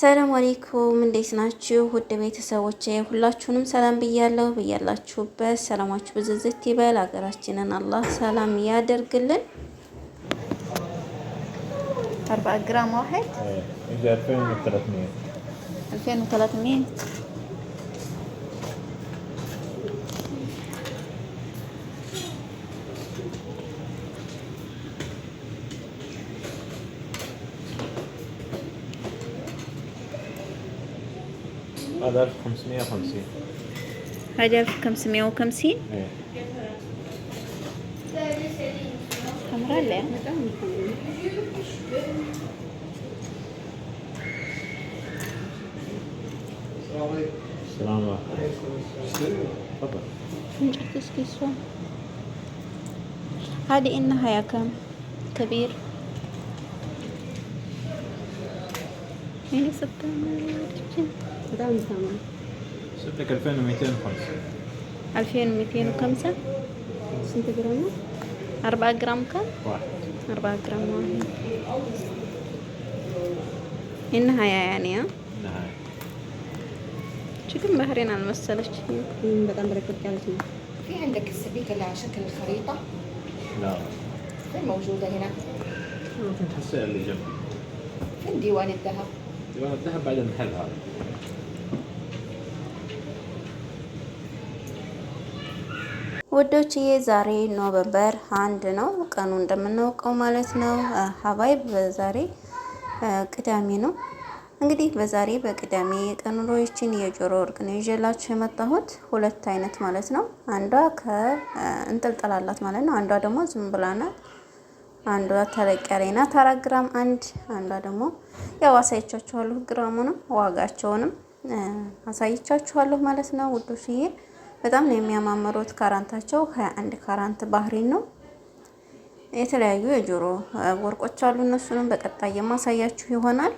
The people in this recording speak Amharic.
ሰላም አለይኩም እንዴት ናችሁ? ውድ ቤተሰቦቼ ሁላችሁንም ሰላም ብያለሁ። ብያላችሁበት ሰላማችሁ ብዝዝት ይበል። ሀገራችንን አላህ ሰላም ያደርግልን። 4 جرام واحد يجي 2300 2300. هذا 1550 هذا 1550. ايه حمراء لا السلام عليكم. تفضل. هذه إنها يا كم كبير يعني 6 لك 2205 2205. سنت جرام؟ 4 جرام كم؟ واحد 4 جرام واحد. النهاية يعني نهاية شكل بحرين على المسألة بقى بركب على في عندك السبيكة اللي على شكل الخريطة؟ لا فين موجودة هنا؟ ممكن تحصل اللي جنب فين ديوان الذهب؟ ديوان الذهب بعد المحل هذا. ውዶችዬ ዛሬ ኖቨምበር 1 ነው ቀኑ እንደምናውቀው ማለት ነው። ሀባይብ ዛሬ ቅዳሜ ነው። እንግዲህ በዛሬ በቅዳሜ የቀን ውሎችን የጆሮ ወርቅ ነው ይዤላችሁ የመጣሁት ሁለት አይነት ማለት ነው። አንዷ ከእንጥልጥላላት ማለት ነው። አንዷ ደግሞ ዝም ብላ ናት። አንዷ ተለቅ ያለ ናት 4 ግራም አንዷ ደግሞ ያው አሳይቻችኋለሁ። ግራሙንም ዋጋቸውንም አሳይቻችኋለሁ ማለት ነው ውዶችዬ። በጣም ነው የሚያማምሩት። ካራንታቸው 21 ካራንት ባህሪን ነው። የተለያዩ የጆሮ ወርቆች አሉ። እነሱንም በቀጣይ የማሳያችሁ ይሆናል።